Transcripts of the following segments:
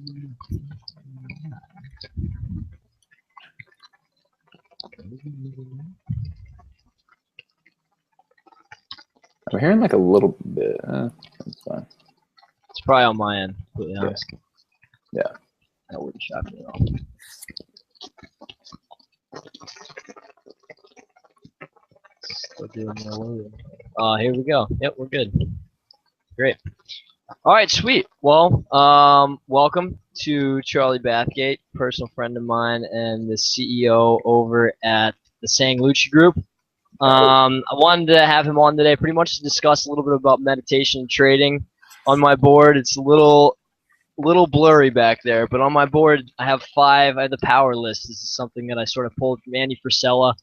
I'm hearing like a little bit. That's fine. It's probably on my end, to be honest. Yeah. That wouldn't shock me at all. Still doing my loading. Here we go. Yep, we're good. Great. All right, sweet. Well, welcome to Charlie Bathgate, personal friend of mine and the CEO over at the Sang Lucci Group. I wanted to have him on today pretty much to discuss a little bit about meditation and trading. On my board, it's a little blurry back there, but on my board I have 5. I have the power list. This is something that I sort of pulled from Andy Frisella,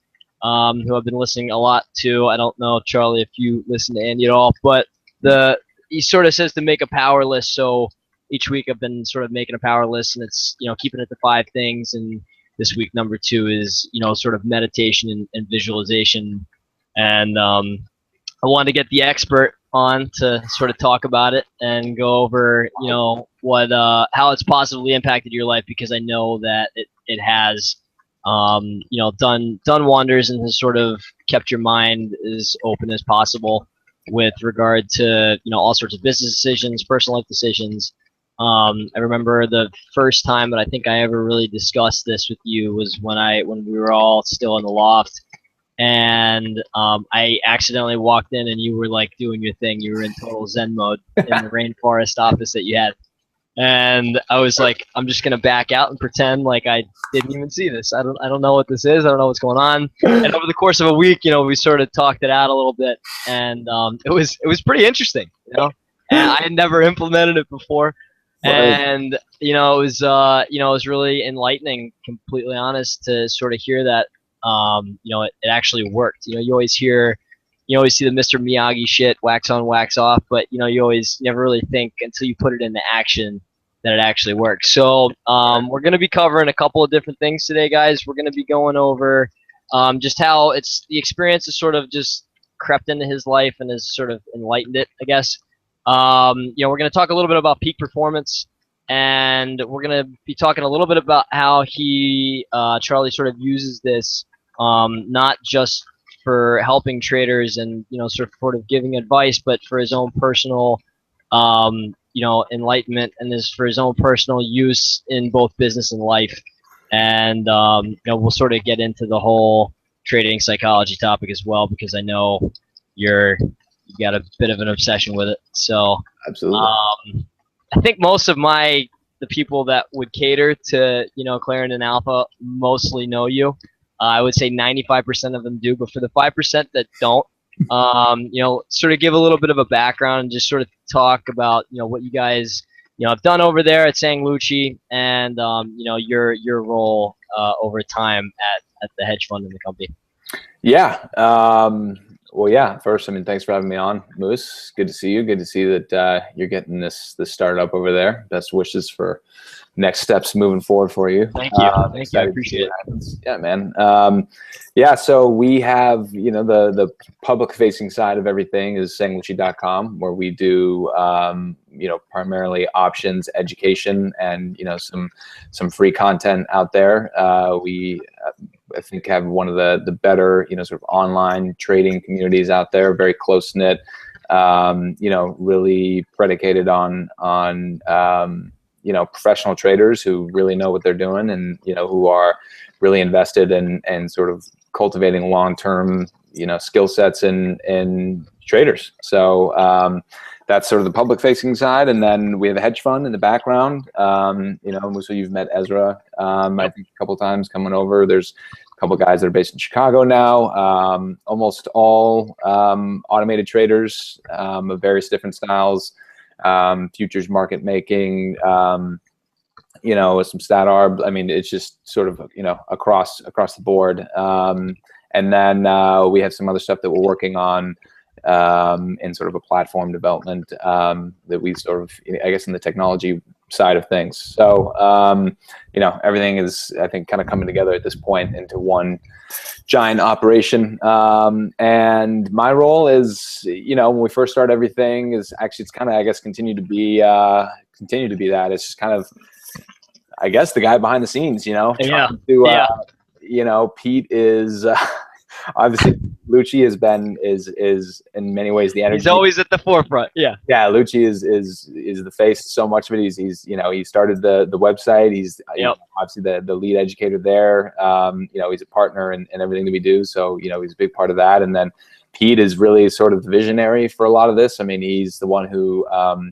who I've been listening a lot to. I don't know, Charlie, if you listen to Andy at all, but he sort of says to make a power list. So each week I've been sort of making a power list, and it's, you know, keeping it to 5 things. And this week number 2 is, you know, sort of meditation and visualization. And I wanted to get the expert on to sort of talk about it and go over, you know, what how it's positively impacted your life, because I know that it has, you know, done wonders and has sort of kept your mind as open as possible with regard to, you know, all sorts of business decisions, personal life decisions. I remember the first time that I think I ever really discussed this with you was when we were all still in the loft. And I accidentally walked in and you were like doing your thing. You were in total Zen mode in the rainforest office that you had. And I was like, I'm just gonna back out and pretend like I didn't even see this. I don't know what this is. I don't know what's going on. And over the course of a week, you know, we sort of talked it out a little bit, and it was pretty interesting, you know. And I had never implemented it before, and you know, it was really enlightening, completely honest, to sort of hear that. You know, it actually worked. You know, you always see the Mr. Miyagi shit, wax on, wax off, but you know, you never really think until you put it into action that it actually works. So we're going to be covering a couple of different things today, guys. We're going to be going over just how the experience has sort of just crept into his life and has sort of enlightened it, I guess. You know, we're going to talk a little bit about peak performance. And we're going to be talking a little bit about how Charlie sort of uses this, not just for helping traders and, you know, sort of giving advice, but for his own personal, you know, enlightenment, and for his own personal use in both business and life. And, you know, we'll sort of get into the whole trading psychology topic as well, because I know you got a bit of an obsession with it. So, absolutely. I think most of the people that would cater to, you know, Clarendon Alpha mostly know you. I would say 95% of them do, but for the 5% that don't, you know, sort of give a little bit of a background and just sort of talk about, you know, what you guys, you know, have done over there at Sang Lucci, and you know, your role over time at the hedge fund in the company. Yeah. Well, yeah, first, I mean, thanks for having me on, Moose. Good to see you. Good to see that you're getting this startup over there. Best wishes for next steps moving forward for you. Thank you. Thank you. I appreciate it. Yeah, man. Yeah, so we have, you know, the public-facing side of everything is sanglucci.com, where we do, you know, primarily options, education, and, you know, some free content out there. I think have one of the better, you know, sort of online trading communities out there, very close knit, you know, really predicated on you know, professional traders who really know what they're doing, and, you know, who are really invested in sort of cultivating long-term, you know, skill sets in traders. So that's sort of the public-facing side, and then we have a hedge fund in the background. You know, Musa, you've met Ezra, I think a couple of times coming over. There's a couple of guys that are based in Chicago now. Almost all automated traders of various different styles, futures market making, you know, with some stat arb. I mean, it's just sort of, you know, across the board. And then we have some other stuff that we're working on in sort of a platform development that we sort of, I guess, in the technology side of things. So, you know, everything is, I think, kind of coming together at this point into one giant operation. And my role is, you know, when we first start everything is actually, it's kind of, I guess, continue to be that. It's just kind of I guess the guy behind the scenes, Yeah. trying to, Pete is obviously Lucci is in many ways the energy. He's always at the forefront. Yeah. Yeah, Lucci is the face of so much of it. He's he started the website. He's obviously the lead educator there. He's a partner in everything that we do. So he's a big part of that. And then Pete is really sort of the visionary for a lot of this. I mean, he's the one who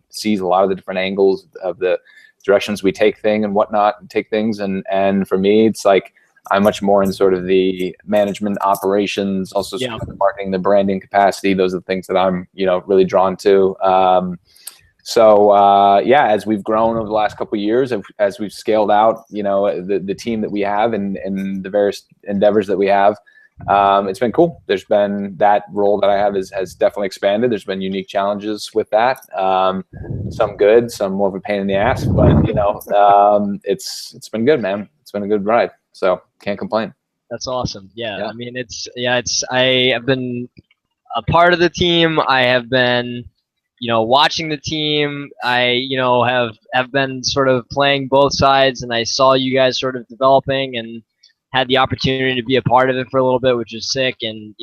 sees a lot of the different angles of the directions we take things. And for me, it's like I'm much more in sort of the management operations, also sort of the marketing, the branding capacity. Those are the things that I'm, really drawn to. As we've grown over the last couple of years, as we've scaled out, the team that we have and the various endeavors that we have, it's been cool. There's been that role that I have has definitely expanded. There's been unique challenges with that. Some good, some more of a pain in the ass, but it's been good, man. It's been a good ride. So can't complain. That's awesome. Yeah. I mean, I have been a part of the team. I have been, watching the team. I, have been sort of playing both sides, and I saw you guys sort of developing and had the opportunity to be a part of it for a little bit, which was sick. And,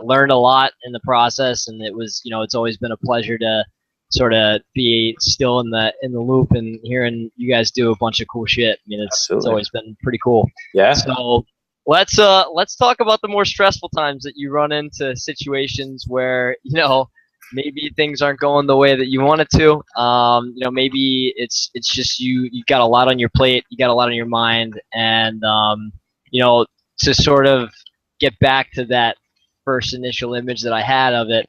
learned a lot in the process. And it was, it's always been a pleasure to sort of be still in the loop and hearing you guys do a bunch of cool shit. I mean, it's always been pretty cool. Yeah. So let's talk about the more stressful times that you run into situations where, maybe things aren't going the way that you want it to. Maybe it's just you've got a lot on your plate, you got a lot on your mind, and to sort of get back to that first initial image that I had of it.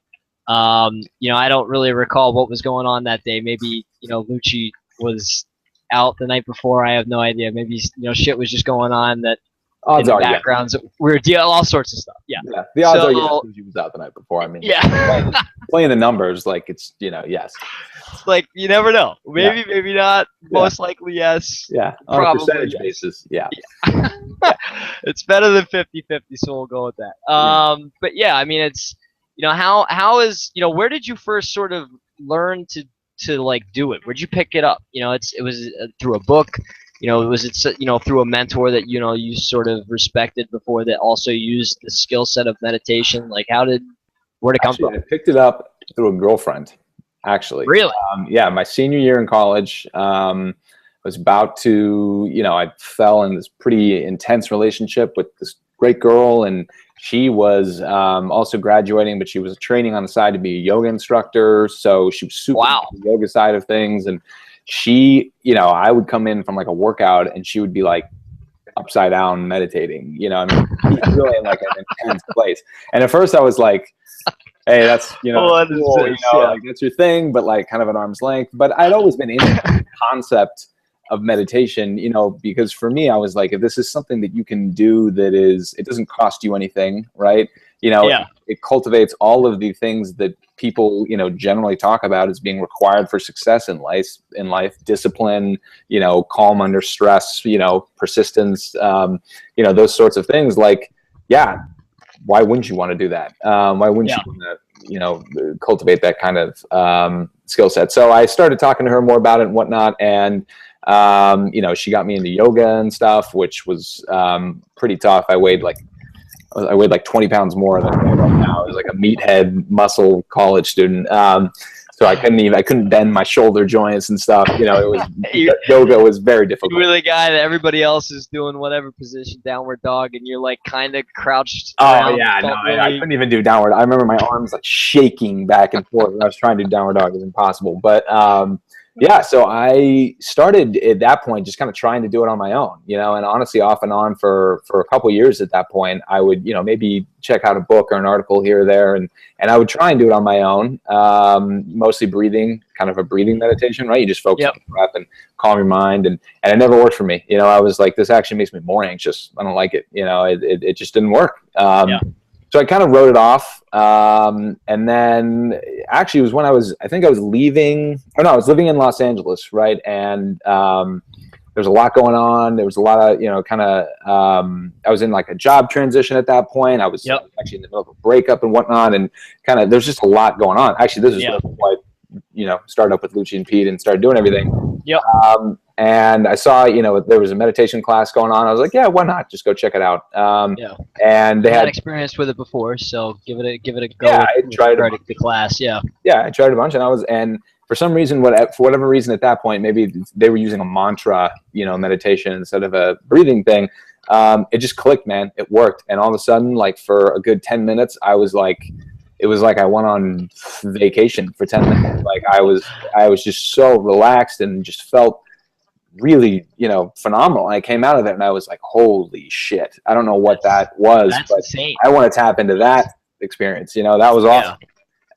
I don't really recall what was going on that day. Maybe, Lucci was out the night before. I have no idea. Maybe, shit was just going on that in the backgrounds. We were dealing all sorts of stuff. Yeah. The odds are Lucci was out the night before. I mean, playing the numbers, like it's, yes. It's like, you never know. Maybe, maybe not. Most likely, yes. Yeah. On a percentage basis. Yeah. It's better than 50-50, so we'll go with that. But yeah, I mean, it's, how is, where did you first sort of learn to like do it? Where'd you pick it up? It was through a book, was it, through a mentor that, you sort of respected before that also used the skill set of meditation? Like where'd it come from? I picked it up through a girlfriend, actually. Really? My senior year in college, was about to, I fell in this pretty intense relationship with this great girl, and she was also graduating, but she was training on the side to be a yoga instructor. So she was super into the yoga side of things. And she, I would come in from like a workout and she would be like upside down meditating, she's really in like an intense place. And at first I was like, hey, that's, cool, like that's your thing, but like kind of an arm's length. But I'd always been into the concept of meditation, because for me, I was like, if this is something that you can do it doesn't cost you anything, right? It cultivates all of the things that people, generally talk about as being required for success in life, discipline, calm under stress, persistence, those sorts of things. Like, why wouldn't you want to do that? Why wouldn't you want to, cultivate that kind of skill set? So I started talking to her more about it and whatnot, and she got me into yoga and stuff, which was pretty tough. I weighed like 20 pounds more than I weigh right now. I was like a meathead muscle college student. So I couldn't bend my shoulder joints and stuff. It was yoga was very difficult. You were the guy that everybody else is doing whatever position, downward dog, and you're like kind of crouched. Oh yeah, no, I couldn't even do downward. I remember my arms like shaking back and forth when I was trying to do downward dog. It was impossible. But so I started at that point just kind of trying to do it on my own, and honestly off and on for a couple of years at that point. I would, maybe check out a book or an article here or there, and I would try and do it on my own, mostly breathing, kind of a breathing meditation, right? You just focus on the breath and calm your mind, and it never worked for me. I was like, this actually makes me more anxious. I don't like it. It just didn't work. So I kind of wrote it off. And then actually it was when I was living in Los Angeles, right? And there was a lot going on. There was a lot of, I was in like a job transition at that point. I was actually in the middle of a breakup and whatnot. And kind of, there's just a lot going on. Actually, this is why, started up with Lucci and Pete and started doing everything. and I saw, you know, there was a meditation class going on. I was like, yeah, why not? Just go check it out. Yeah. And they I had experience with it before, so give it a go. Yeah, I with tried the class. Yeah. Yeah, I tried a bunch, and for some reason, for whatever reason at that point, maybe they were using a mantra, you know, meditation instead of a breathing thing. It just clicked, man. It worked, and all of a sudden, like for a good 10 minutes, I was like, it was like I went on vacation for 10 minutes. Like I was just so relaxed and just felt really, you know, phenomenal. And I came out of it and I was like, holy shit. I don't know what that was, That's but insane. I want to tap into that experience. You know, that was awesome.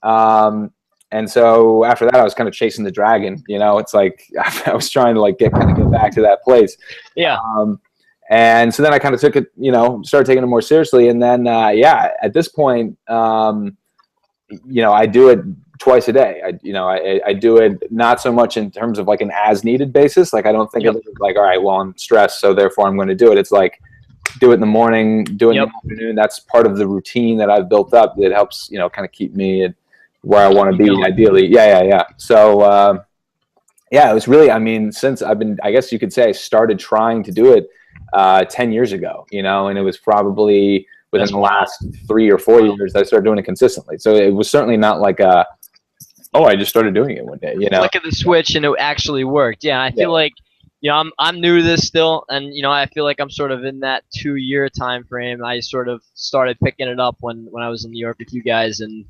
Yeah. And so after that, I was kind of chasing the dragon. You know, it's like I was trying to like get back to that place. Yeah. And so then I kind of took it, you know, started taking it more seriously. And then, yeah, at this point, you know, I do it twice a day. I do it not so much in terms of like an as needed basis. Like I don't think of it as like, all right, well, I'm stressed, so therefore I'm going to do it. It's like, do it in the morning, do it in the afternoon. That's part of the routine that I've built up that helps, you know, kind of keep me at where I want to be ideally. Yeah. So, yeah, it was really, I mean, since I've been, I guess you could say I started trying to do it 10 years ago, you know, and it was probably within the last 3 or 4 years that I started doing it consistently. So it was certainly not like oh, I just started doing it one day, you know. Flick of the switch and it actually worked. Yeah, I feel like, you know, I'm new to this still, and you know, I feel like I'm sort of in that 2-year time frame. I sort of started picking it up when I was in New York with you guys, and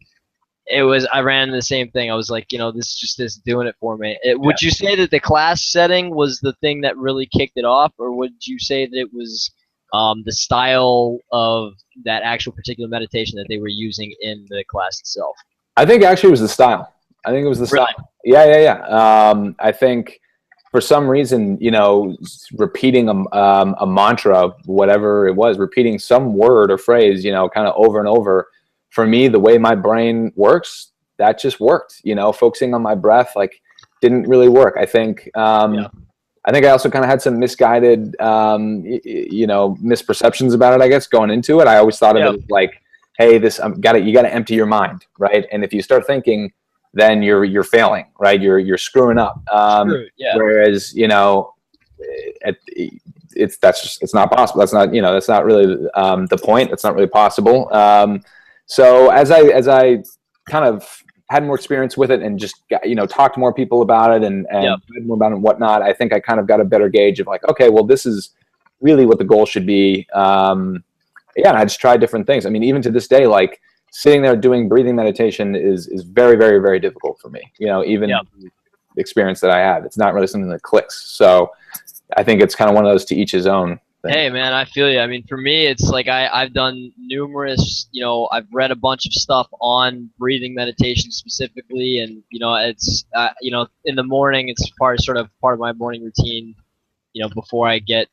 I ran into the same thing. I was like, you know, this just is doing it for me. Would you say that the class setting was the thing that really kicked it off, or would you say that it was the style of that actual particular meditation that they were using in the class itself? I think actually it was the style. I think it was the style. Yeah. I think for some reason, you know, repeating a mantra, whatever it was, repeating some word or phrase, you know, kind of over and over, for me, the way my brain works, that just worked. You know, focusing on my breath, like, didn't really work. I think I think I also kind of had some misguided, you know, misperceptions about it, I guess, going into it. I always thought of it as like, hey, you got to empty your mind, right? And if you start thinking, then you're failing, right? You're screwing up. Whereas, you know, it's not possible. That's not, you know, that's not really the point. That's not really possible. So as I kind of had more experience with it and just got, you know, talked to more people about it and read more about it and whatnot, I think I kind of got a better gauge of like, okay, well, this is really what the goal should be. And I just tried different things. I mean, even to this day, like sitting there doing breathing meditation is very, very, very difficult for me. You know, even the experience that I have, it's not really something that clicks. So I think it's kind of one of those to each his own thing. Hey man, I feel you. I mean, for me, it's like I've done numerous, you know, I've read a bunch of stuff on breathing meditation specifically, and you know, it's you know, in the morning, it's sort of part of my morning routine. You know, before I get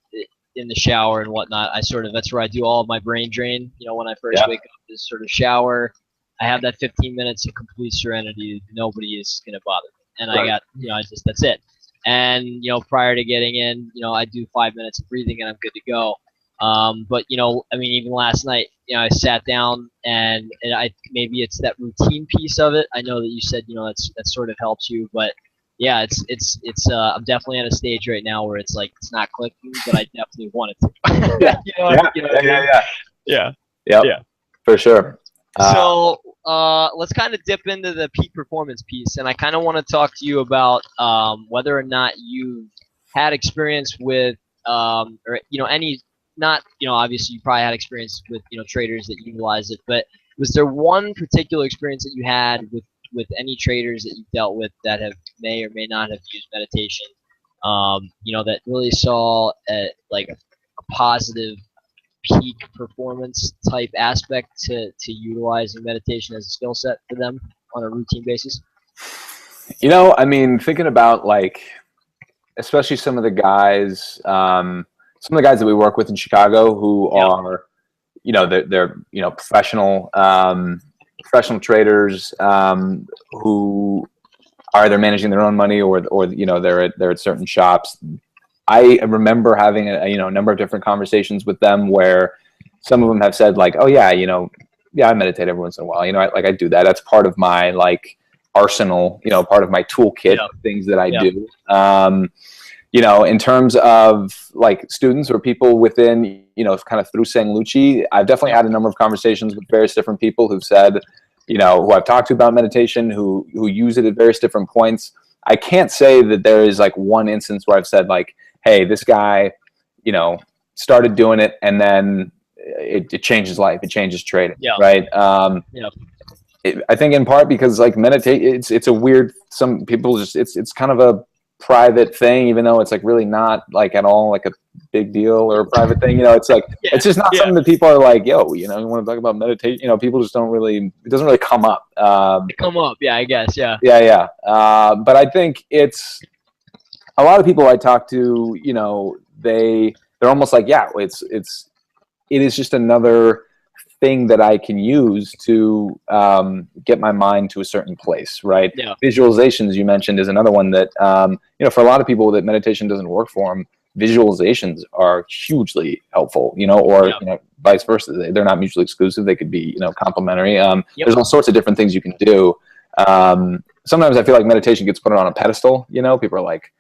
in the shower and whatnot, that's where I do all of my brain drain. You know, when I first wake up, is sort of shower. I have that 15 minutes of complete serenity. Nobody is gonna bother me, and I got, you know, that's it. And, you know, prior to getting in, you know, I do 5 minutes of breathing and I'm good to go. But, you know, I mean, even last night, you know, I sat down and maybe it's that routine piece of it. I know that you said, you know, that sort of helps you, but yeah, I'm definitely at a stage right now where it's like, it's not clicking, but I definitely want it to. Yeah, for sure. So let's kind of dip into the peak performance piece, and I kind of want to talk to you about whether or not you've had experience with, or you know, obviously you probably had experience with, you know, traders that utilize it, but was there one particular experience that you had with any traders that you've dealt with that may or may not have used meditation, you know, that really saw like a positive peak performance type aspect to utilizing meditation as a skill set for them on a routine basis? You know, I mean, thinking about like, especially some of the guys that we work with in Chicago who are, you know, they're you know, professional traders who are either managing their own money or you know, they're at certain shops. I remember having a number of different conversations with them where some of them have said like, oh yeah, you know, I meditate every once in a while. You know, I do that. That's part of my like arsenal, you know, part of my toolkit of things that I do. you know, in terms of like students or people within, you know, kind of through Sang Lucci, I've definitely had a number of conversations with various different people who've said, you know, who I've talked to about meditation, who use it at various different points. I can't say that there is like one instance where I've said like, hey, this guy, you know, started doing it and then it changed his life. It changed his trading. Yeah. Right. Yeah. I think in part because like meditate, it's a weird, some people just, it's kind of a private thing, even though it's like really not like at all like a big deal or a private thing, you know. It's like it's just not something that people are like, yo, you know, you want to talk about meditation, you know. People just don't really, it doesn't really come up. Yeah, I guess. Yeah. But I think it's a lot of people I talk to, you know, they're almost like, yeah, it is just another thing that I can use to get my mind to a certain place, right? Yeah. Visualizations, you mentioned, is another one that, you know, for a lot of people that meditation doesn't work for them, visualizations are hugely helpful, you know, or you know, vice versa. They're not mutually exclusive. They could be, you know, complementary. There's all sorts of different things you can do. Sometimes I feel like meditation gets put on a pedestal, you know. People are like,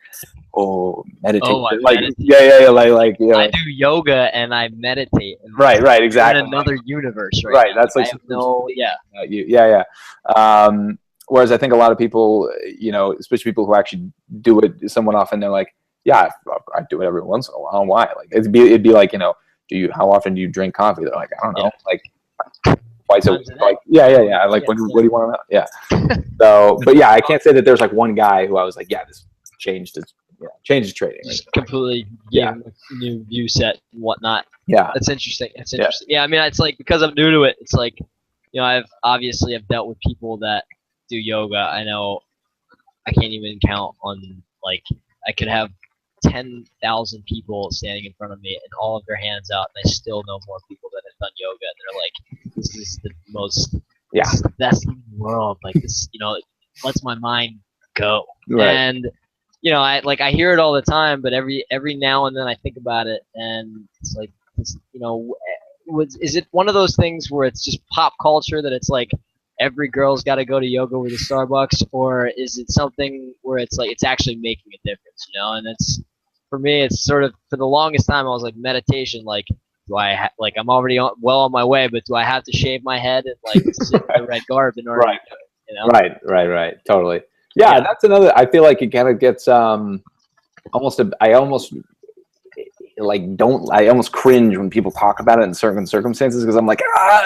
oh, meditate. Meditate. Like yeah. I do yoga and I meditate. And right, exactly. In another universe, right. That's like whereas I think a lot of people, you know, especially people who actually do it somewhat often, they're like, yeah, I do it every once in a while. Why? Like it'd be like, you know, how often do you drink coffee? They're like, I don't know, like twice a week. Like like what do you want to know? Yeah. So, but yeah, I can't say that there's like one guy who I was like, yeah, this changed his trading. Just completely a new view set and whatnot. Yeah. That's interesting. Yeah, I mean, it's like, because I'm new to it, it's like, you know, I've dealt with people that do yoga. I know I can't even count on, like, I could have 10,000 people standing in front of me and all of their hands out, and I still know more people that have done yoga, and they're like, this is the most, this is the best thing in the world. Like, this, you know, it lets my mind go. Right. And you know, I hear it all the time, but every now and then I think about it, and it's like, you know, is it one of those things where it's just pop culture that it's like every girl's got to go to yoga with a Starbucks, or is it something where it's like it's actually making a difference, you know? And it's, for me, it's sort of, for the longest time I was like, meditation, like, do I like, I'm already well on my way, but do I have to shave my head and like sit in the red garb in order to do it, you know? Right, totally. Yeah, that's another. I feel like it kind of gets I almost cringe when people talk about it in certain circumstances, because I'm like,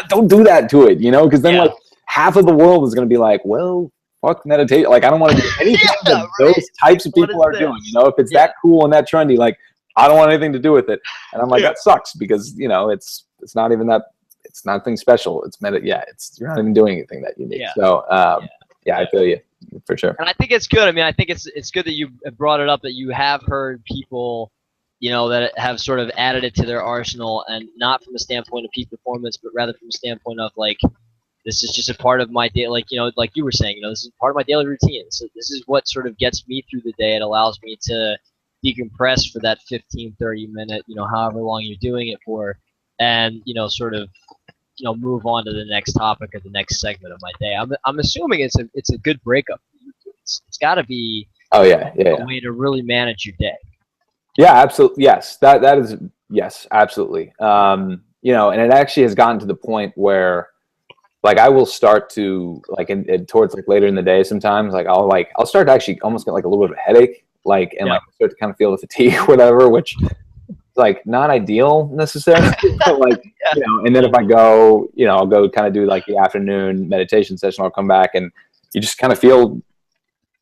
don't do that to it, you know, because then like half of the world is going to be like, well, fuck meditation. Like, I don't want to do anything that those types of people are doing, you know. If it's that cool and that trendy, like, I don't want anything to do with it. And I'm like, that sucks, because, you know, it's not even that, it's nothing special. It's you're not even doing anything that unique. So I feel you. For sure. And I think it's good. I mean, I think it's good that you brought it up, that you have heard people, you know, that have sort of added it to their arsenal, and not from a standpoint of peak performance, but rather from a standpoint of like, this is just a part of my day. Like, you know, like you were saying, you know, this is part of my daily routine. So this is what sort of gets me through the day. It allows me to decompress for that 15, 30 minute, you know, however long you're doing it for, and, you know, sort of, you know, move on to the next topic or the next segment of my day. I'm assuming it's a good breakup. It's got to be a way to really manage your day. Yeah, absolutely. Yes, that is, yes, absolutely. You know, and it actually has gotten to the point where, like, I will start to like towards like later in the day sometimes, like I'll start to actually almost get like a little bit of a headache, like, and like start to kind of feel the fatigue or whatever, which like not ideal necessarily, but like, you know, and then if I go, you know, I'll go kind of do like the afternoon meditation session, I'll come back and you just kind of feel,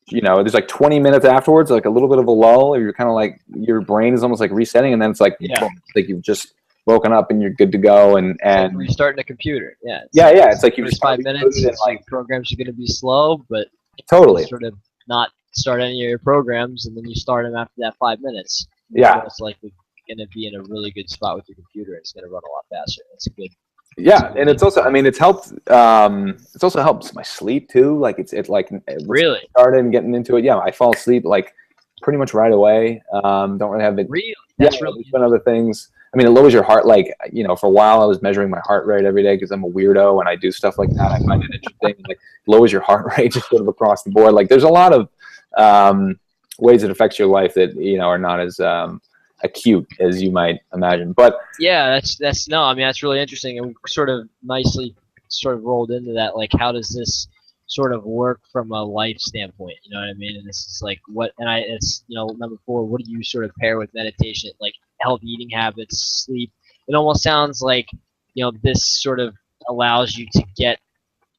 you know, there's like 20 minutes afterwards, like a little bit of a lull, or you're kind of like, your brain is almost like resetting, and then it's like, boom, like you've just woken up and you're good to go, and like restarting a computer. It's like you just 5 minutes, and like programs are going to be slow, but totally sort of not start any of your programs, and then you start them after that 5 minutes. It's likely going to be in a really good spot with your computer, and it's going to run a lot faster. It's a good. And it's also, I mean, it's helped. It's also helps my sleep too. Like it's like really started and getting into it. Yeah, I fall asleep like pretty much right away. Don't really have it. Really, that's really one other things. I mean, it lowers your heart. Like, you know, for a while I was measuring my heart rate every day because I'm a weirdo and I do stuff like that. I find it interesting. Like, lowers your heart rate just sort of across the board. Like, there's a lot of ways it affects your life that, you know, are not as acute as you might imagine. But yeah, that's no, I mean that's really interesting, and we sort of nicely sort of rolled into that. Like, how does this sort of work from a life standpoint? You know what I mean? And this is like it's, you know, number 4. What do you sort of pair with meditation? Like healthy eating habits, sleep. It almost sounds like, you know, this sort of allows you to get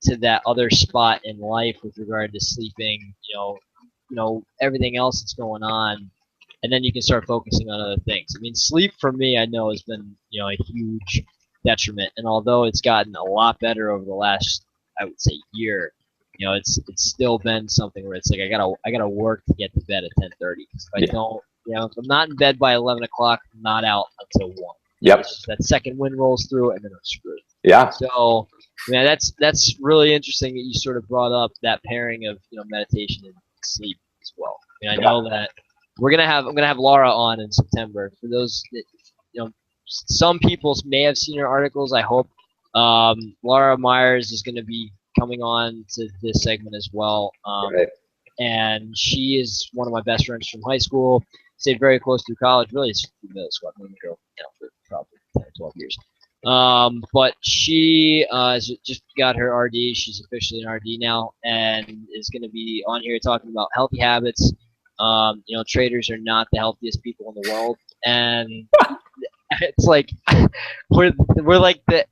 to that other spot in life with regard to sleeping. You know everything else that's going on, and then you can start focusing on other things. I mean, sleep for me, I know, has been, you know, a huge detriment, and although it's gotten a lot better over the last, I would say, year, you know, it's still been something where it's like I gotta work to get to bed at 10:30. If I don't, you know, if I'm not in bed by 11 o'clock, I'm not out until 1. Yep. It's just that second wind rolls through, and then I'm screwed. Yeah. So, yeah, that's really interesting that you sort of brought up that pairing of, you know, meditation and sleep as well. I mean, I know that I'm gonna have Laura on in September. For those that, you know, some people may have seen her articles. I hope. Laura Myers is going to be coming on to this segment as well. Right. And she is one of my best friends from high school. Stayed very close through college. Really, it's middle school. I've known the girl, you know, for probably 10 or 12 years. But she just got her RD. She's officially an RD now, and is going to be on here talking about healthy habits. You know, traders are not the healthiest people in the world, and it's like we're like the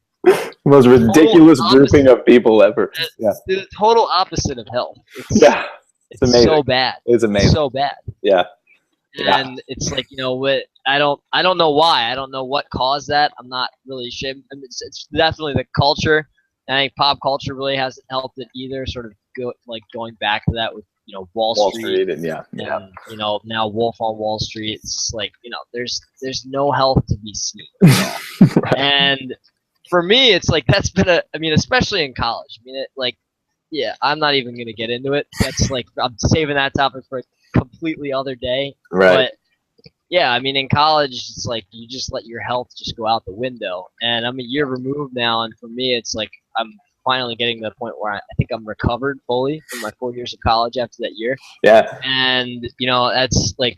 most ridiculous grouping of people ever. Yeah. The total opposite of health. It's amazing. So bad. It's amazing. So bad. Yeah. And it's like, you know what, I don't know why. I don't know what caused that. I'm not really sure. I mean, it's definitely the culture. And I think pop culture really hasn't helped it either. Sort of going back to that with, you know, Wall Street and you know, now Wolf on Wall Street. It's like, you know, there's no health to be seen at all. Right. And for me, it's like that's been I mean, especially in college. I mean, yeah, I'm not even gonna get into it. That's like, I'm saving that topic for a completely other day. Right. But yeah, I mean, in college, it's like you just let your health just go out the window. And I'm a year removed now, and for me, it's like I'm finally getting to the point where I think I'm recovered fully from my 4 years of college after that year. Yeah. And, you know, that's like,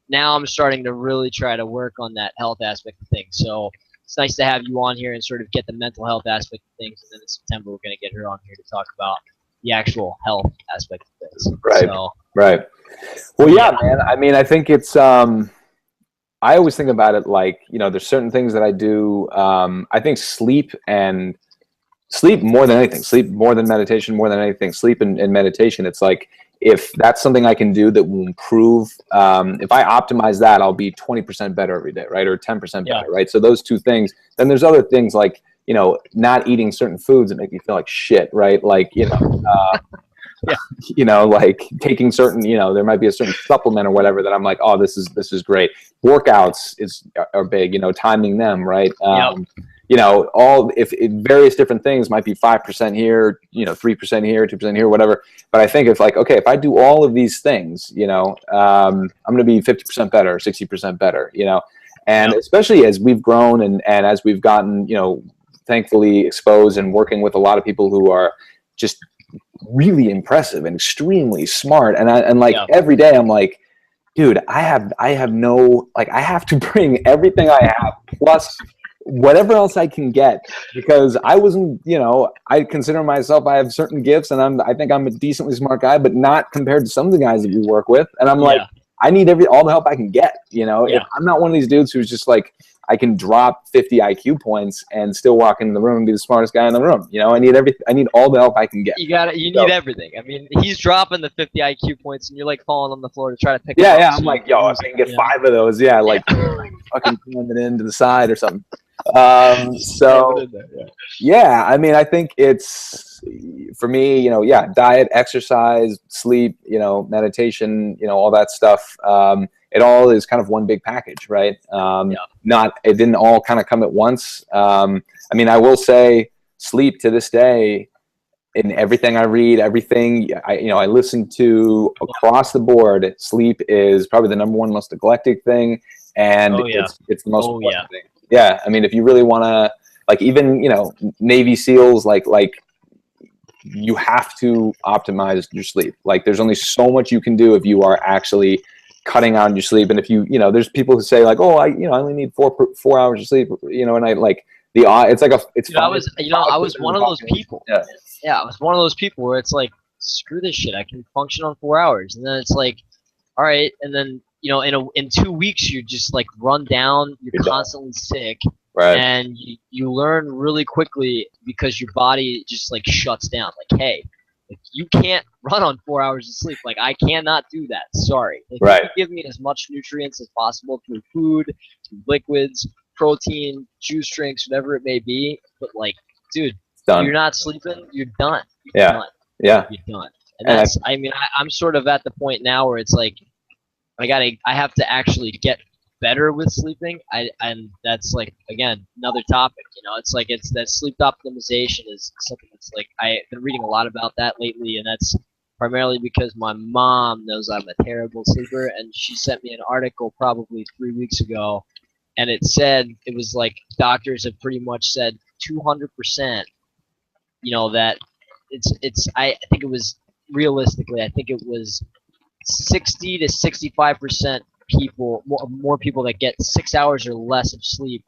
now I'm starting to really try to work on that health aspect of things. So it's nice to have you on here and sort of get the mental health aspect of things. And then in September, we're going to get her on here to talk about the actual health aspect of things. Right. So, right. Well, yeah, man. I mean, I think it's, I always think about it like, you know, there's certain things that I do. I think sleep more than anything, sleep more than meditation, more than anything, sleep and meditation. It's like, if that's something I can do that will improve, if I optimize that, I'll be 20% better every day, right? Or 10% better, right? So those two things. Then there's other things like, you know, not eating certain foods that make me feel like shit, right? Like, you know, you know, like taking certain, you know, there might be a certain supplement or whatever that I'm like, oh, this is great. Workouts are big, you know, timing them, right? You know, if various different things might be 5% here, you know, 3% here, 2% here, whatever. But I think if like, okay, if I do all of these things, you know, I'm going to be 50% better, 60% better, you know, and especially as we've grown and as we've gotten, you know, thankfully exposed and working with a lot of people who are just really impressive and extremely smart. And like every day I'm like, dude, I have no, like, I have to bring everything I have plus whatever else I can get, because I wasn't, you know, I consider myself, I have certain gifts and I think I'm a decently smart guy, but not compared to some of the guys that we work with. And I'm like, I need all the help I can get, you know. If I'm not one of these dudes who's just like, I can drop 50 IQ points and still walk into the room and be the smartest guy in the room. You know, I need all the help I can get. You need everything. I mean, he's dropping the 50 IQ points and you're like falling on the floor to try to pick it up. Yeah, I'm like, yo, if I can get 5 of those, like fucking throwing it into the side or something. So yeah, I mean, I think it's, for me, you know, diet, exercise, sleep, you know, meditation, you know, all that stuff. It all is kind of one big package, right? It didn't all kind of come at once. I mean, I will say sleep to this day, in everything I read, everything I listen to across the board, sleep is probably the #1 most neglected thing. And it's the most important thing. Yeah. I mean, if you really want to, like, even, you know, Navy SEALs, like you have to optimize your sleep. Like, there's only so much you can do if you are actually cutting out your sleep. And if you know, there's people who say like, oh, I only need 4 hours of sleep, and I like it's like it's I was one of those people. Yeah. I was one of those people where it's like, screw this shit, I can function on 4 hours. And then it's like, all right, and then in 2 weeks you're just like run down, you're constantly sick. Right. And you learn really quickly because your body just like shuts down. Like, hey, like, you can't run on 4 hours of sleep. Like, I cannot do that. Sorry. Like, right. You give me as much nutrients as possible through food, through liquids, protein, juice drinks, whatever it may be. But like, dude, you're not sleeping, you're done. You're done. Yeah. You're done. And that's, I mean, I'm sort of at the point now where it's like, I have to actually get better with sleeping. And that's like, again, another topic. It's like it's that sleep optimization is something that's like I've been reading a lot about that lately, and that's primarily because my mom knows I'm a terrible sleeper, and she sent me an article probably 3 weeks ago, and it said it was like doctors have pretty much said 200%. That it's I think it was realistically, I think it was 60 to 65% people, more people that get 6 hours or less of sleep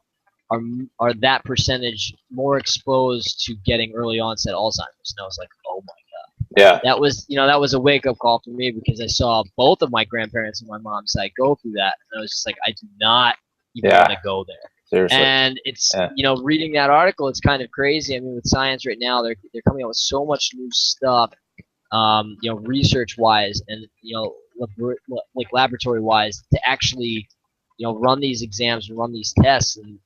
are that percentage more exposed to getting early onset Alzheimer's. And I was like, oh my god. Yeah. That was a wake up call for me, because I saw both of my grandparents and my mom's side go through that, and I was just like, I do not even want to go there. Seriously. And it's reading that article, it's kind of crazy. I mean, with science right now, they're coming out with so much new stuff, research wise, and like laboratory wise, to actually run these exams and run these tests. And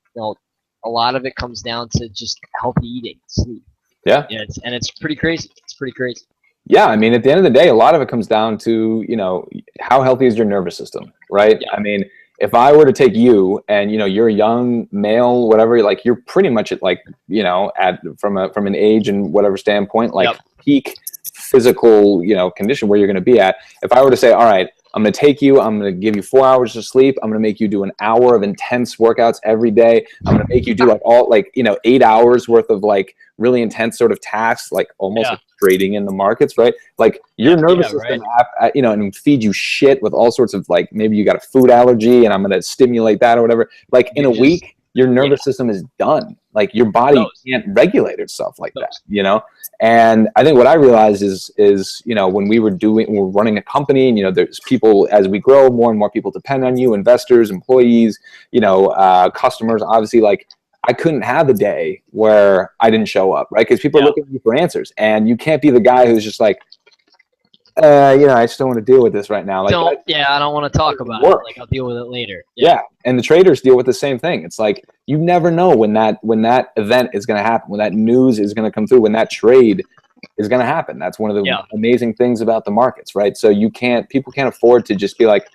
a lot of it comes down to just healthy eating, sleep. Yeah. And it's pretty crazy. It's pretty crazy. Yeah, I mean, at the end of the day, a lot of it comes down to how healthy is your nervous system, right? Yeah. I mean, if I were to take you and you're a young male, whatever, like you're pretty much at like from an age and whatever standpoint, like peak physical condition where you're going to be at. If I were to say, all right, I'm going to take you, I'm going to give you 4 hours of sleep, I'm going to make you do an hour of intense workouts every day, I'm going to make you do 8 hours worth of like really intense sort of tasks, like almost like trading in the markets, right? Like your nervous system, and feed you shit with all sorts of like, maybe you got a food allergy and I'm going to stimulate that or whatever. Like in a week, your nervous system is done. Like your body can't regulate itself like that, And I think what I realized is when we're running a company, and there's people, as we grow, more and more people depend on you, investors, employees, customers. Obviously, like I couldn't have a day where I didn't show up, right? Because people are looking at you for answers, and you can't be the guy who's just like, I just don't want to deal with this right now. Like, I don't want to talk about it. Like, I'll deal with it later. Yeah. And the traders deal with the same thing. It's like you never know when that event is going to happen, when that news is going to come through, when that trade is going to happen. That's one of the amazing things about the markets, right? So people can't afford to just be like,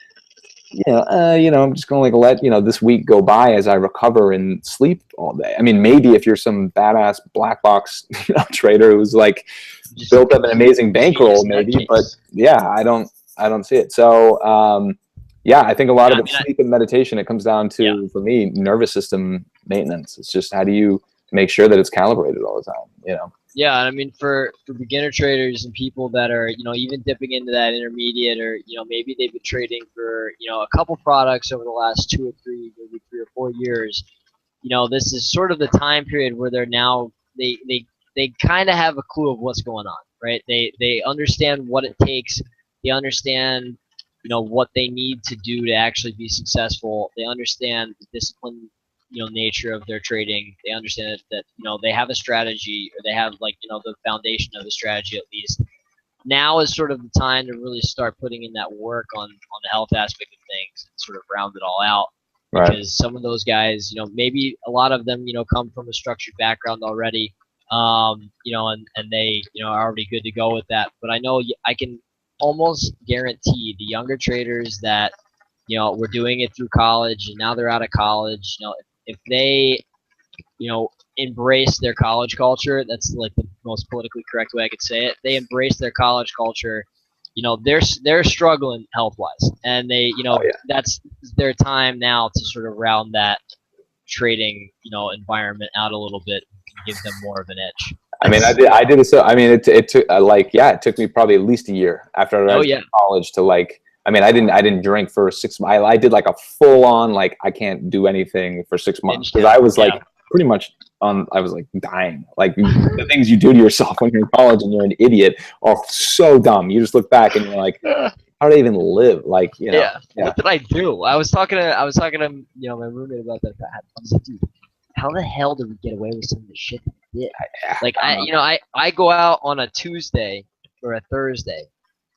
I'm just going to like let this week go by as I recover and sleep all day. I mean, maybe if you're some badass black box trader who's like built up an amazing bankroll, maybe, but I don't see it. So I think a lot of sleep and meditation, it comes down to, for me, nervous system maintenance. It's just how do you make sure that it's calibrated all the time, Yeah, I mean, for beginner traders and people that are, even dipping into that intermediate, or, maybe they've been trading for, a couple products over the last 2 or 3, maybe 3 or 4 years, this is sort of the time period where they're now, they kind of have a clue of what's going on, right? They understand what it takes. They understand, what they need to do to actually be successful. They understand the discipline, nature of their trading. They understand that they have a strategy, or they have the foundation of the strategy at least. Now is sort of the time to really start putting in that work on the health aspect of things and sort of round it all out. Right. Because some of those guys, maybe a lot of them, come from a structured background already, and they, are already good to go with that. But I know I can almost guarantee the younger traders that, were doing it through college and now they're out of college, if they, embrace their college culture, that's like the most politically correct way I could say it. They embrace their college culture, they're struggling health-wise, and they, that's their time now to sort of round that trading, environment out a little bit and give them more of an edge. I mean, I did it. So, I mean, it took it took me probably at least a year after I was in college to like, I mean, I didn't drink for 6 months. I did like a full on, like, I can't do anything for 6 months because I was like pretty much I was like dying. Like the things you do to yourself when you're in college and you're an idiot are so dumb. You just look back and you're like, how did I even live? Like, you know. What did I do? I was talking to you know, my roommate about that. I was like, dude, how the hell did we get away with some of the shit that we did? Like I go out on a Tuesday or a Thursday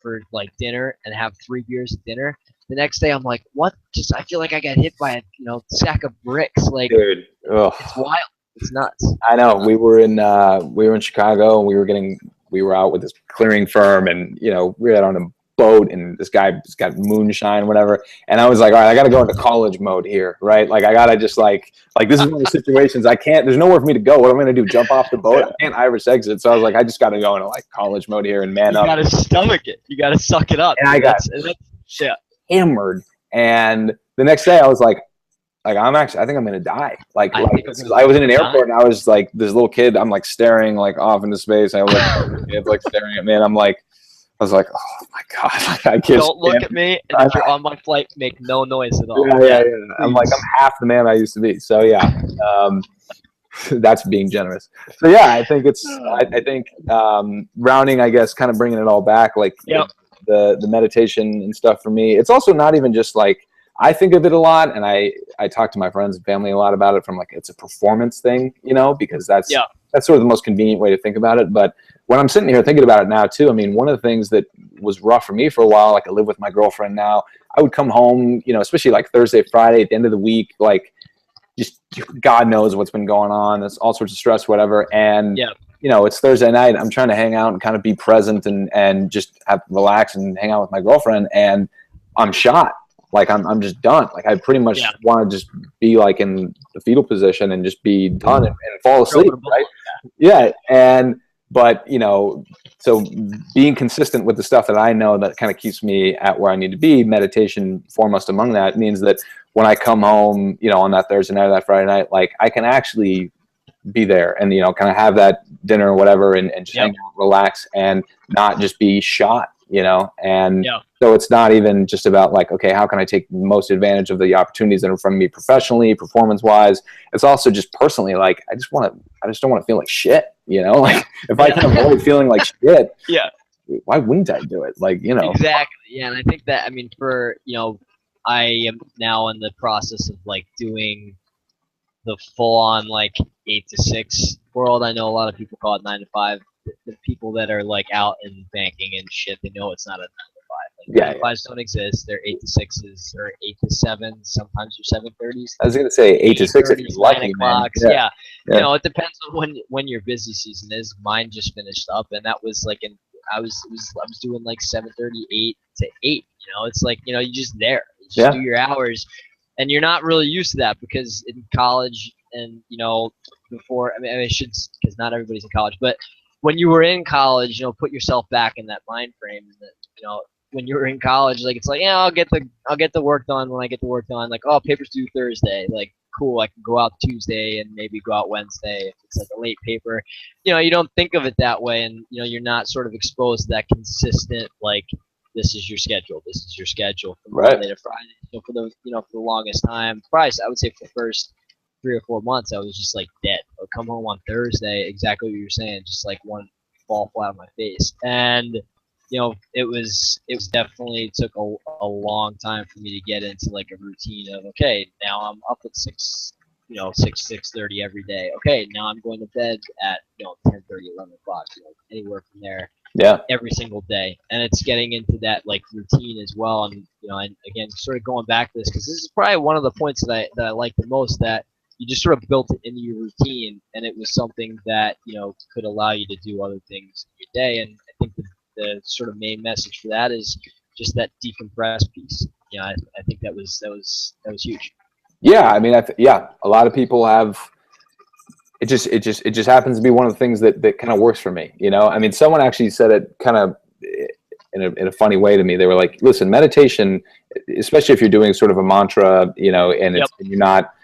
for like dinner and have 3 beers at dinner. The next day I'm like, what? Just I feel like I got hit by a sack of bricks. Like, dude, it's wild. It's nuts. I know. We were in Chicago and we were out with this clearing firm, and we were out on a boat, and this guy just got moonshine, whatever. And I was like, all right, I got to go into college mode here, right? Like I got to just like this is one of the situations I can't. There's nowhere for me to go. What am I going to do? Jump off the boat? I can't Irish exit. So I was like, I just got to go into like college mode here and man up. You got to stomach it. You got to suck it up. And I got hammered. And the next day I was like I think I'm gonna die. Like I was in an airport and I was like this little kid. I'm like staring like off into space. I was like staring at me, and I was like, oh my god! Like, I can't. Don't look at me. And if you're on my flight, make no noise at all. Yeah. I'm like I'm half the man I used to be. So yeah, that's being generous. So yeah, I think I think rounding, I guess, kind of bringing it all back, like the meditation and stuff for me. It's also not even just like. I think of it a lot, and I talk to my friends and family a lot about it from like it's a performance thing, because that's sort of the most convenient way to think about it. But when I'm sitting here thinking about it now too, I mean, one of the things that was rough for me for a while, like I live with my girlfriend now, I would come home, especially like Thursday, Friday at the end of the week, like just God knows what's been going on. There's all sorts of stress, whatever. And it's Thursday night. I'm trying to hang out and kind of be present and just relax and hang out with my girlfriend, and I'm shot. Like I'm just done. Like I pretty much want to just be like in the fetal position and just be done and fall asleep, right? Yeah. But so being consistent with the stuff that I know that kind of keeps me at where I need to be, meditation foremost among that, means that when I come home, on that Thursday night or that Friday night, like I can actually be there and, kind of have that dinner or whatever and just hang out, relax, and not just be shot, and so it's not even just about like, okay, how can I take most advantage of the opportunities that are in front of me professionally, performance wise? It's also just personally, like, I just don't want to feel like shit, like if I can avoid feeling like shit, why wouldn't I do it? Like, Exactly. Yeah. And I think that, I mean, I am now in the process of like doing the full on like 8 to 6 world. I know a lot of people call it 9 to 5. The people that are like out in banking and shit, they know it's not a 9 to 5. Like 9 to 5s don't exist. They're 8 to 6s or 8 to 7s. Sometimes they're 7:30s. I was gonna say 8 to 6 if you're lucky, 9 o'clock. Yeah. It depends on when your busy season is. Mine just finished up, and that was like I was doing like 7:38 to 8. It's like you're just there. You just do your hours, and you're not really used to that because in college and before. I should, because not everybody's in college, but when you were in college, put yourself back in that mind frame. That, when you were in college, like it's like, I'll get the work done when I get the work done. Like, oh, papers due Thursday. Like, cool, I can go out Tuesday and maybe go out Wednesday if it's like a late paper. You don't think of it that way, and you're not sort of exposed to that consistent like this is your schedule. This is your schedule from Monday to Friday. So for the for the longest time, probably I would say for the first 3 or 4 months, I was just like dead. I would come home on Thursday, exactly what you were saying, just like one fall flat on my face. And it was definitely took a long time for me to get into like a routine of, okay, now I'm up at 6:30 every day. Okay, now I'm going to bed at 10:30, 11 o'clock, anywhere from there. Yeah. Every single day, and it's getting into that like routine as well. And and again, sort of going back to this, because this is probably one of the points that I like the most, that you just sort of built it into your routine, and it was something that could allow you to do other things in your day. And I think the sort of main message for that is just that decompress piece. I think that was huge. Yeah, I mean, a lot of people have. It just happens to be one of the things that kind of works for me. I mean, someone actually said it kind of in a funny way to me. They were like, "Listen, meditation, especially if you're doing sort of a mantra, and you're not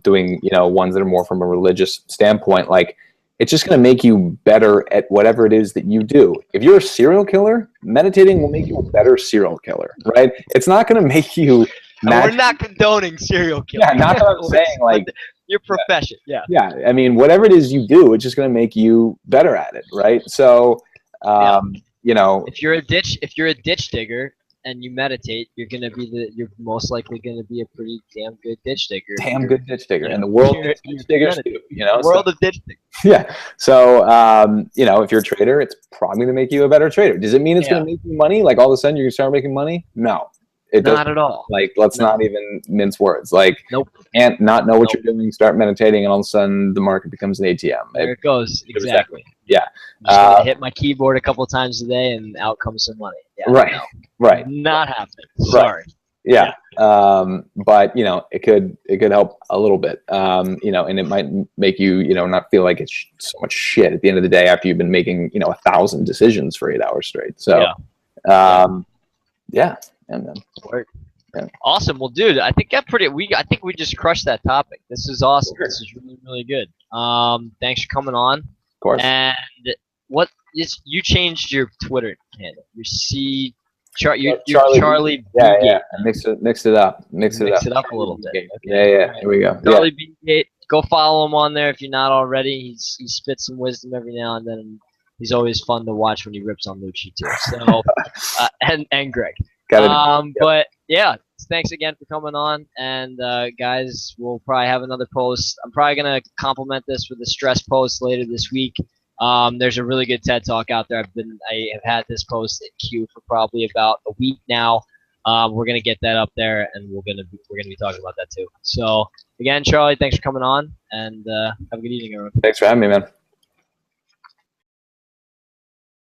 doing ones that are more from a religious standpoint, like it's just going to make you better at whatever it is that you do. If you're a serial killer, meditating will make you a better serial killer, right? It's not going to make you. We're not condoning serial killing. Yeah, not that I'm saying like your profession. Yeah. Yeah, I mean, whatever it is you do, it's just going to make you better at it, right? So, you know, if you're a ditch digger and you meditate, you're most likely gonna be a pretty damn good ditch digger. Damn good ditch digger, and the world of ditch diggers too. You know, world of ditch diggers. Yeah. So, you know, if you're a trader, it's probably going to make you a better trader. Does it mean it's going to make you money? Like all of a sudden you're going to start making money? No. It not at all. Like, let's not even mince words. Like, nope. And not know what you're doing, start meditating, and all of a sudden the market becomes an ATM. There it goes. Exactly. Yeah. Just gotta hit my keyboard a couple times a day, and out comes some money. Yeah, right. No. Right. Not happening. Sorry. Right. Yeah. But you know, it could help a little bit. You know, and it might make you, you know, not feel like it's so much shit at the end of the day after you've been making, you know, 1,000 decisions for 8 hours straight. So, yeah. And then yeah. Awesome. Well, dude, I think I think we just crushed that topic. This is awesome. Sure. This is really, really good. Thanks for coming on. Of course. And you changed your Twitter handle. You're Charlie. Yeah. Mix it up. Mix it up a little bit. Okay. Yeah. Here we go. Charlie Bathgate. Go follow him on there if you're not already. He spits some wisdom every now and then. He's always fun to watch when he rips on Lucci too. So and Greg. But yeah, thanks again for coming on. And guys, we'll probably have another post. I'm probably gonna complement this with a stress post later this week. There's a really good TED Talk out there. I have had this post in queue for probably about a week now. We're gonna get that up there, and we're gonna be talking about that too. So again, Charlie, thanks for coming on, and have a good evening, everyone. Thanks for having me, man.